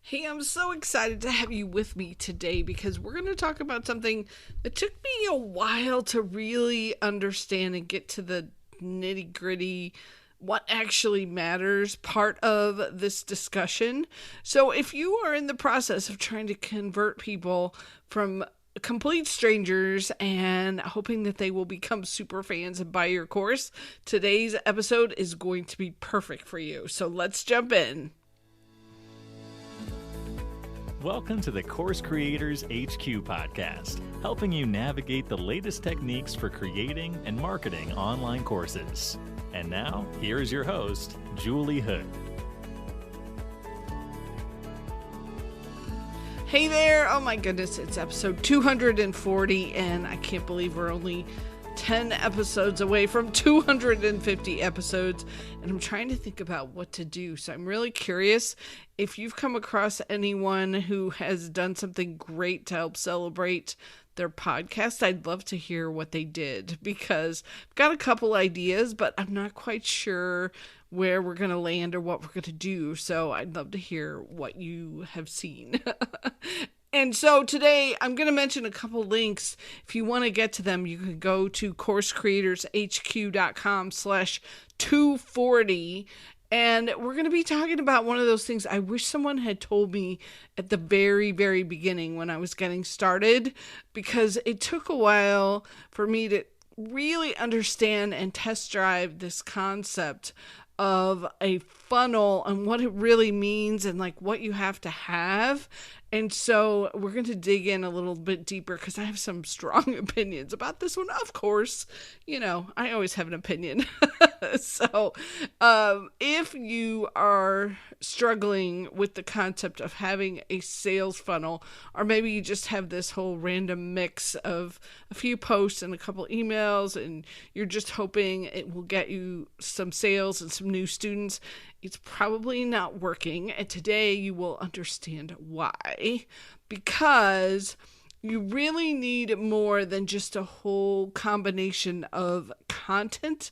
Hey, I'm so excited to have you with me today because we're going to talk about something that took me a while to really understand and get to the nitty gritty, what actually matters part of this discussion. So, if you are in the process of trying to convert people from complete strangers and hoping that they will become super fans and buy your course, today's episode is going to be perfect for you. So, let's jump in. Welcome to the Course Creators HQ podcast, helping you navigate the latest techniques for creating and marketing online courses. And now, here is your host, Julie Hood. Hey there! Oh my goodness, it's episode 240, and I can't believe we're only 10 episodes away from 250 episodes, and I'm trying to think about what to do. So I'm really curious if you've come across anyone who has done something great to help celebrate their podcast. I'd love to hear what they did, because I've got a couple ideas, but I'm not quite sure where we're going to land or what we're going to do. So I'd love to hear what you have seen. And so today I'm going to mention a couple links. If you want to get to them, you can go to coursecreatorshq.com/240. And we're going to be talking about one of those things I wish someone had told me at the very, very beginning when I was getting started, because it took a while for me to really understand and test drive this concept of a funnel and what it really means and like what you have to have. And so we're going to dig in a little bit deeper because I have some strong opinions about this one. Of course, you know, I always have an opinion. So if you are struggling with the concept of having a sales funnel, or maybe you just have this whole random mix of a few posts and a couple emails, and you're just hoping it will get you some sales and some new students, it's probably not working. And today you will understand why. Because you really need more than just a whole combination of content.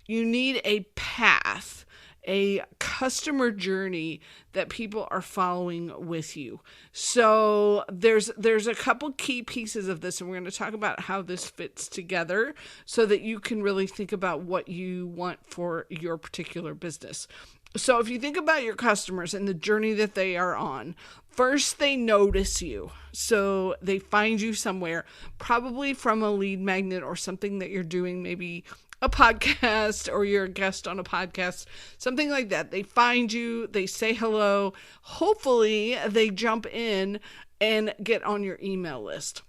You need a path, a customer journey that people are following with you. So there's a couple key pieces of this, and we're going to talk about how this fits together so that you can really think about what you want for your particular business. So if you think about your customers and the journey that they are on, first they notice you. So they find you somewhere, probably from a lead magnet or something that you're doing, maybe a podcast or you're a guest on a podcast, something like that. They find you, they say hello. Hopefully they jump in and get on your email list,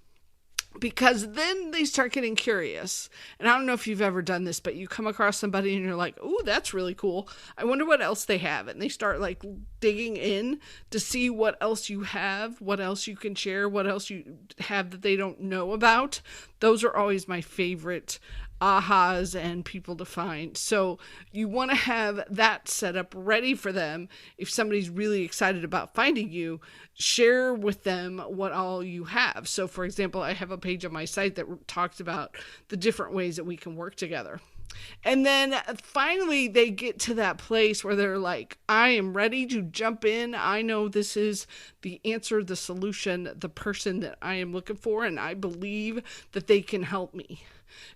because then they start getting curious. And I don't know if you've ever done this, but you come across somebody and you're like, "Ooh, that's really cool. I wonder what else they have." And they start like digging in to see what else you have, what else you can share, what else you have that they don't know about. Those are always my favorite ahas and people to find. So you want to have that set up ready for them. If somebody's really excited about finding you, share with them what all you have. So for example, I have a page on my site that talks about the different ways that we can work together. And then finally they get to that place where they're like, I am ready to jump in. I know this is the answer, the solution, the person that I am looking for, and I believe that they can help me.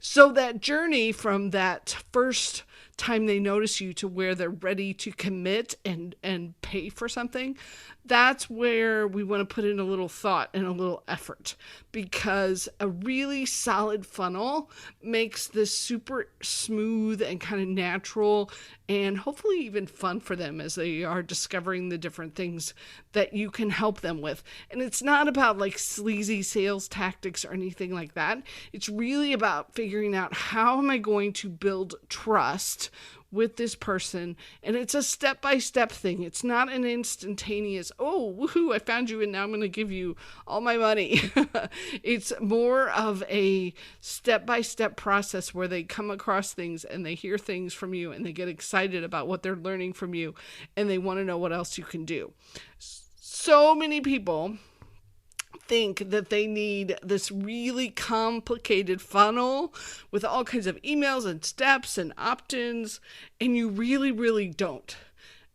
So that journey from that first time they notice you to where they're ready to commit and pay for something, that's where we want to put in a little thought and a little effort, because a really solid funnel makes this super smooth and kind of natural and hopefully even fun for them as they are discovering the different things that you can help them with. And it's not about like sleazy sales tactics or anything like that. It's really about figuring out, how am I going to build trust with this person? And it's a step-by-step thing. It's not an instantaneous, oh, woohoo, I found you and now I'm going to give you all my money. It's more of a step-by-step process where they come across things and they hear things from you and they get excited about what they're learning from you and they want to know what else you can do. So many people think that they need this really complicated funnel with all kinds of emails and steps and opt-ins, and you really, really don't.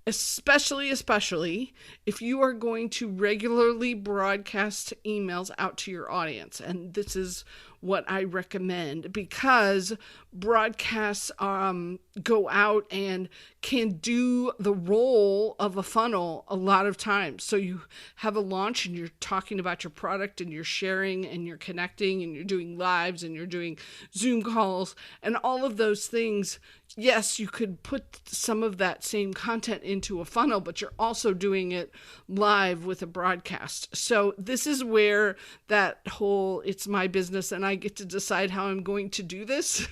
especially if you are going to regularly broadcast emails out to your audience. And this is what I recommend, because broadcasts go out and can do the role of a funnel a lot of times. So you have a launch and you're talking about your product and you're sharing and you're connecting and you're doing lives and you're doing Zoom calls and all of those things. Yes, you could put some of that same content into a funnel, but you're also doing it live with a broadcast. So this is where that whole "it's my business and I get to decide how I'm going to do this"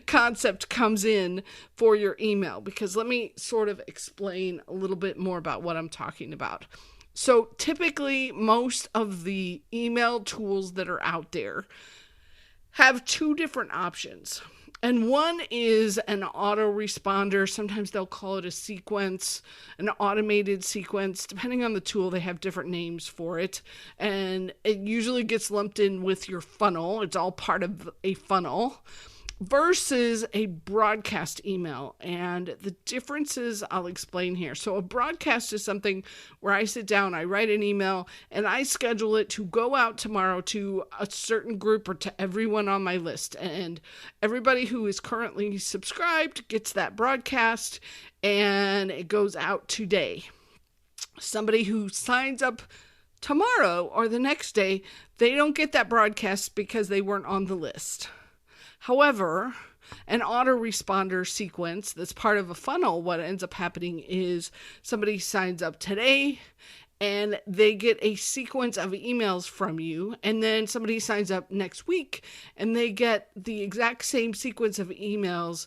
concept comes in for your email. Because let me sort of explain a little bit more about what I'm talking about. So typically, most of the email tools that are out there have two different options. And one is an autoresponder. Sometimes they'll call it a sequence, an automated sequence. Depending on the tool, they have different names for it. And it usually gets lumped in with your funnel. It's all part of a funnel. Versus a broadcast email. And the differences I'll explain here. So a broadcast is something where I sit down, I write an email, and I schedule it to go out tomorrow to a certain group or to everyone on my list. And everybody who is currently subscribed gets that broadcast, and it goes out today. Somebody who signs up tomorrow or the next day, they don't get that broadcast because they weren't on the list. However, an autoresponder sequence that's part of a funnel, what ends up happening is somebody signs up today and they get a sequence of emails from you, and then somebody signs up next week and they get the exact same sequence of emails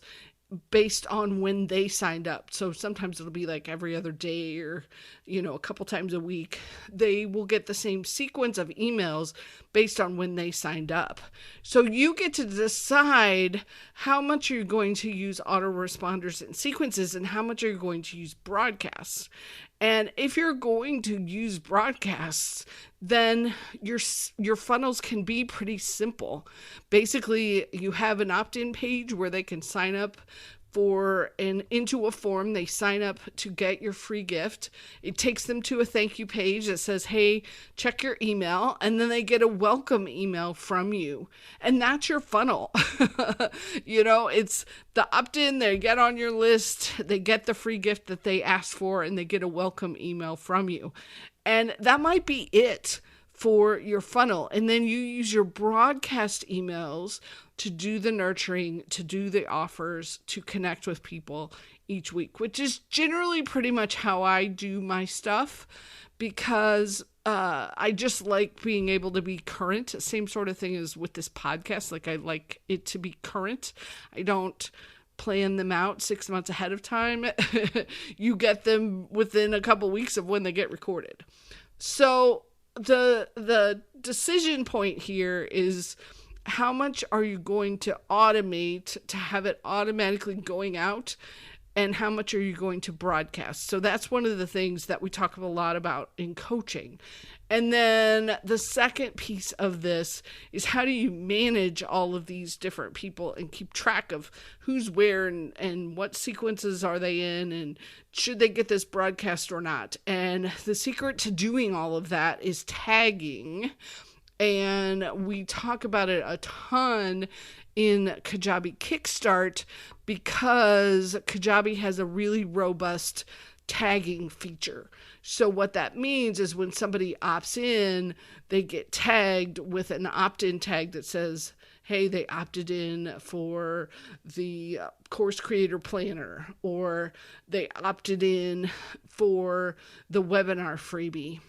based on when they signed up. So sometimes it'll be like every other day or, a couple times a week. They will get the same sequence of emails based on when they signed up. So you get to decide how much you're going to use autoresponders and sequences and how much you're going to use broadcasts. And if you're going to use broadcasts, then your funnels can be pretty simple. Basically, you have an opt-in page where they can sign up into a form. They sign up to get your free gift. It takes them to a thank you page that says, "Hey, check your email," and then they get a welcome email from you. And that's your funnel. It's the opt-in, they get on your list, they get the free gift that they asked for, and they get a welcome email from you. And that might be it for your funnel. And then you use your broadcast emails to do the nurturing, to do the offers, to connect with people each week, which is generally pretty much how I do my stuff, because I just like being able to be current. Same sort of thing as with this podcast. Like, I like it to be current. I don't plan them out 6 months ahead of time. You get them within a couple weeks of when they get recorded. So the decision point here is, how much are you going to automate to have it automatically going out, and how much are you going to broadcast? So that's one of the things that we talk a lot about in coaching. And then the second piece of this is, how do you manage all of these different people and keep track of who's where and what sequences are they in, and should they get this broadcast or not? And the secret to doing all of that is tagging. And we talk about it a ton in Kajabi Kickstart, because Kajabi has a really robust tagging feature. So what that means is, when somebody opts in, they get tagged with an opt-in tag that says, hey, they opted in for the course creator planner, or they opted in for the webinar freebie.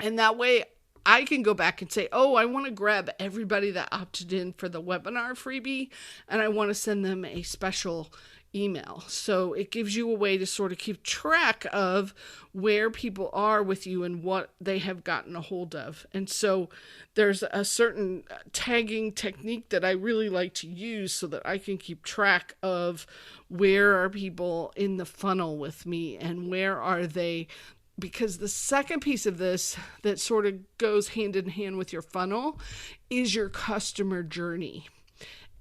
And that way I can go back and say, oh, I want to grab everybody that opted in for the webinar freebie, and I want to send them a special email. So it gives you a way to sort of keep track of where people are with you and what they have gotten a hold of. And so there's a certain tagging technique that I really like to use so that I can keep track of where are people in the funnel with me and where are they. Because the second piece of this that sort of goes hand in hand with your funnel is your customer journey.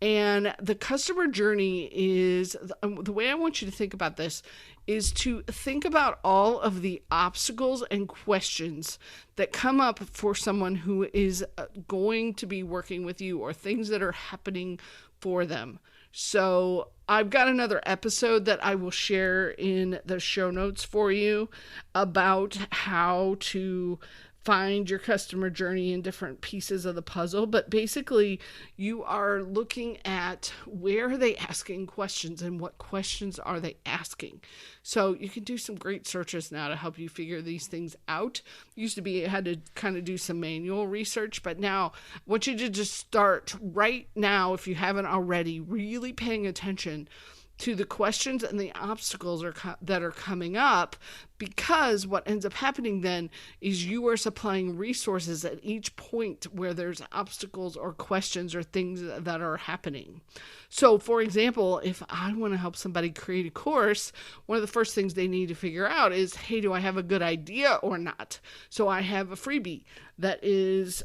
And the customer journey is, the way I want you to think about this is to think about all of the obstacles and questions that come up for someone who is going to be working with you, or things that are happening for them. So I've got another episode that I will share in the show notes for you about how to find your customer journey in different pieces of the puzzle. But basically, you are looking at where are they asking questions and what questions are they asking. So you can do some great searches now to help you figure these things out. Used to be, you had to kind of do some manual research, but now I want you to just start right now, if you haven't already, really paying attention to the questions and the obstacles that are coming up, because what ends up happening then is you are supplying resources at each point where there's obstacles or questions or things that are happening. So, for example, if I want to help somebody create a course, one of the first things they need to figure out is, hey, do I have a good idea or not? So I have a freebie that is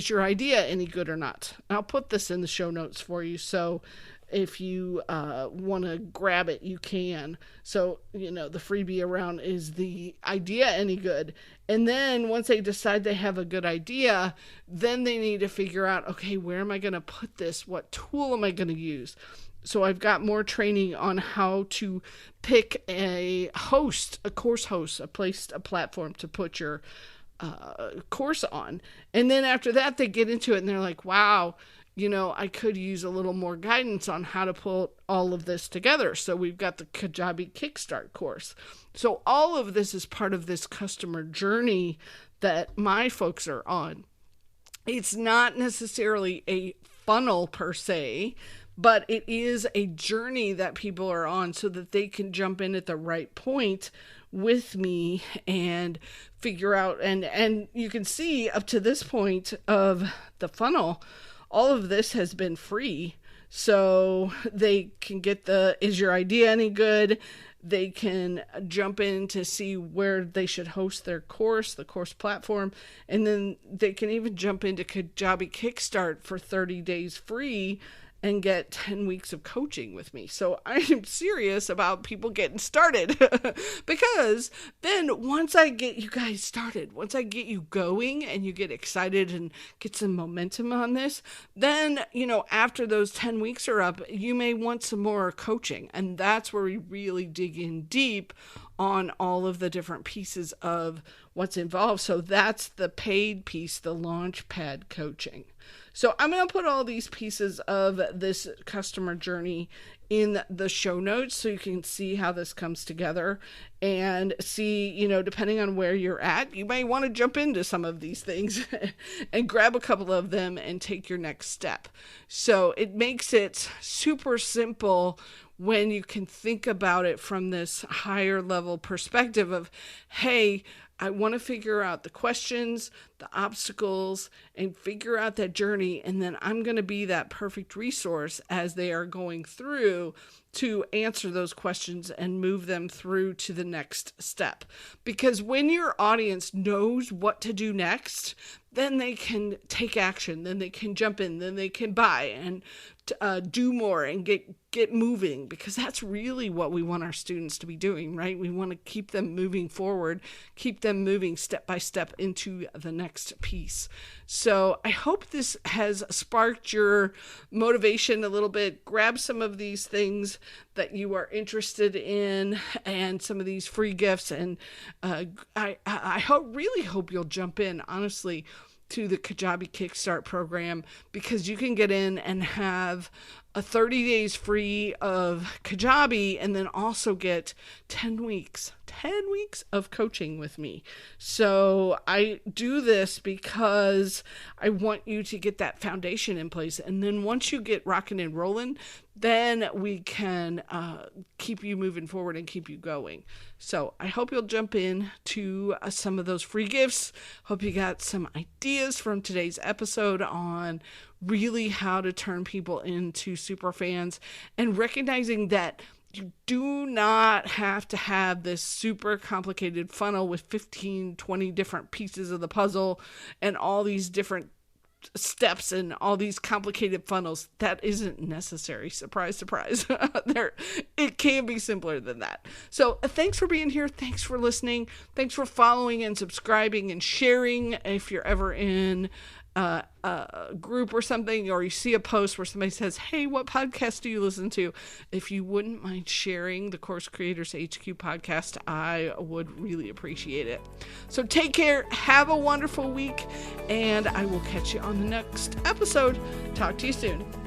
your idea any good or not? I'll put this in the show notes for you, so if you want to grab it, you can. So, the freebie around is the idea any good? And then once they decide they have a good idea, then they need to figure out, okay, where am I going to put this? What tool am I going to use? So I've got more training on how to pick a course host, a platform to put your course on. And then after that, they get into it and they're like, wow, I could use a little more guidance on how to put all of this together. So we've got the Kajabi Kickstart course. So all of this is part of this customer journey that my folks are on. It's not necessarily a funnel per se, but it is a journey that people are on so that they can jump in at the right point with me and figure out, and you can see up to this point of the funnel, all of this has been free, so they can get is your idea any good? They can jump in to see where they should host their course, the course platform, and then they can even jump into Kajabi Kickstart for 30 days free and get 10 weeks of coaching with me. So I am serious about people getting started because then once I get you guys started, once I get you going and you get excited and get some momentum on this, then, after those 10 weeks are up, you may want some more coaching. And that's where we really dig in deep on all of the different pieces of what's involved. So that's the paid piece, the Launchpad coaching. So I'm going to put all these pieces of this customer journey in the show notes so you can see how this comes together and see, depending on where you're at, you may want to jump into some of these things and grab a couple of them and take your next step. So it makes it super simple when you can think about it from this higher level perspective of, hey, I want to figure out the questions, the obstacles, and figure out that journey. And then I'm going to be that perfect resource as they are going through to answer those questions and move them through to the next step. Because when your audience knows what to do next, then they can take action, then they can jump in, then they can buy and do more and get moving, because that's really what we want our students to be doing, right? We want to keep them moving forward, keep them moving step by step into the next piece. So I hope this has sparked your motivation a little bit. Grab some of these things that you are interested in and some of these free gifts. And I really hope you'll jump in, honestly, to the Kajabi Kickstart program, because you can get in and have a 30 days free of Kajabi and then also get 10 weeks of coaching with me. So I do this because I want you to get that foundation in place. And then once you get rocking and rolling, then we can keep you moving forward and keep you going. So I hope you'll jump in to some of those free gifts. Hope you got some ideas from today's episode on really how to turn people into super fans, and recognizing that you do not have to have this super complicated funnel with 15, 20 different pieces of the puzzle and all these different steps and all these complicated funnels. That isn't necessary. Surprise, surprise. It can be simpler than that. So thanks for being here. Thanks for listening. Thanks for following and subscribing and sharing. If you're ever in a group or something, or you see a post where somebody says, hey, what podcast do you listen to? If you wouldn't mind sharing the Course Creators HQ podcast, I would really appreciate it. So take care, have a wonderful week, and I will catch you on the next episode. Talk to you soon.